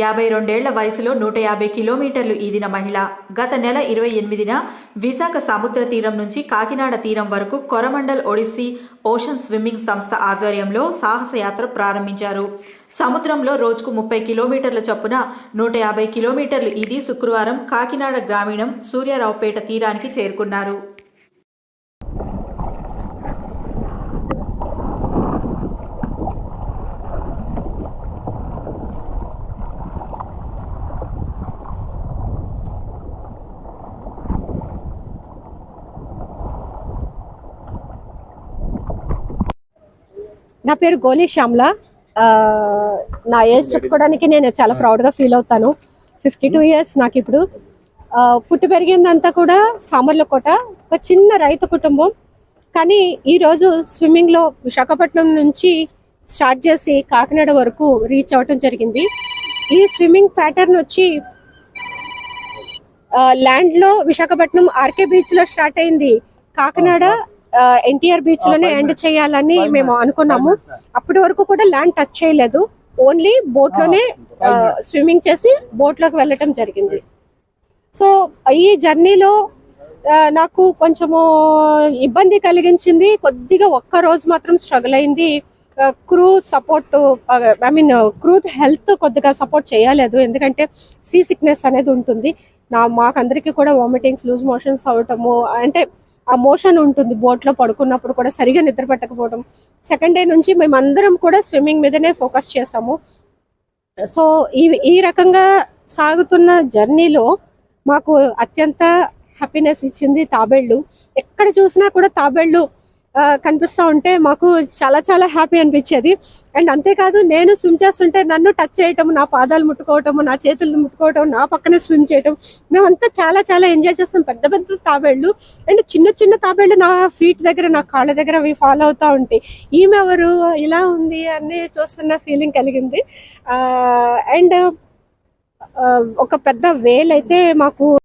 52 వయసులో 150 కిలోమీటర్లు ఈదిన మహిళ గత నెల 28న విశాఖ సముద్ర తీరం నుంచి కాకినాడ తీరం వరకు కొరమండల్ ఒడిస్సీ ఓషన్ స్విమ్మింగ్ సంస్థ ఆధ్వర్యంలో సాహసయాత్ర ప్రారంభించారు. సముద్రంలో రోజుకు 30 కిలోమీటర్ల చొప్పున 150 కిలోమీటర్లు ఈది శుక్రవారం కాకినాడ గ్రామీణం సూర్యారావుపేట తీరానికి చేరుకున్నారు. నా పేరు గోలి శ్యామ్లా. నా ఏజ్ చెప్పుకోవడానికి నేను చాలా ప్రౌడ్గా ఫీల్ అవుతాను. 52 ఇయర్స్ నాకు ఇప్పుడు. పుట్టి పెరిగిందంతా కూడా సామర్లకోట, ఒక చిన్న రైతు కుటుంబం. కానీ ఈరోజు స్విమ్మింగ్లో విశాఖపట్నం నుంచి స్టార్ట్ చేసి కాకినాడ వరకు రీచ్ అవ్వటం జరిగింది. ఈ స్విమ్మింగ్ ప్యాటర్న్ వచ్చి ల్యాండ్లో విశాఖపట్నం ఆర్కే బీచ్లో స్టార్ట్ అయింది. కాకినాడ ఎన్టీఆర్ బీచ్ లోనే ఎండ్ చేయాలని మేము అనుకున్నాము. అప్పటి వరకు కూడా ల్యాండ్ టచ్ చేయలేదు, ఓన్లీ బోట్ లోనే స్విమ్మింగ్ చేసి బోట్ లోకి వెళ్ళటం జరిగింది. సో ఈ జర్నీలో నాకు కొంచెము ఇబ్బంది కలిగించింది. కొద్దిగా ఒక్క రోజు మాత్రం స్ట్రగుల్ అయింది. క్రూ సపోర్ట్, క్రూ హెల్త్ కొద్దిగా సపోర్ట్ చేయలేదు. ఎందుకంటే సీ సిక్నెస్ అనేది ఉంటుంది. మాకందరికి కూడా వామిటింగ్స్, లూజ్ మోషన్స్ అవటము, అంటే ఆ మోషన్ ఉంటుంది బోట్లో పడుకున్నప్పుడు కూడా, సరిగా నిద్ర పట్టకపోవడం. సెకండ్ డే నుంచి మేమందరం కూడా స్విమ్మింగ్ మీదనే ఫోకస్ చేసాము. సో ఈ రకంగా సాగుతున్న జర్నీలో మాకు అత్యంత హ్యాపీనెస్ ఇచ్చింది తాబేళ్లు. ఎక్కడ చూసినా కూడా తాబేళ్లు కనిపిస్తూ ఉంటే మాకు చాలా చాలా హ్యాపీ అనిపించేది. అండ్ అంతేకాదు, నేను స్విమ్ చేస్తుంటే నన్ను టచ్ చేయటం, నా పాదాలు ముట్టుకోవటము, నా చేతులు ముట్టుకోవటం, నా పక్కనే స్విమ్ చేయటం, మేమంతా చాలా చాలా ఎంజాయ్ చేస్తాం. పెద్ద పెద్ద తాబేళ్లు అండ్ చిన్న చిన్న తాబేళ్లు నా ఫీట్ దగ్గర, నా కాళ్ళ దగ్గర అవి ఫాలో అవుతూ ఉంటాయి. ఈమె ఎవరు, ఇలా ఉంది అని చూస్తున్న ఫీలింగ్ కలిగింది. అండ్ ఒక పెద్ద వేల్ అయితే మాకు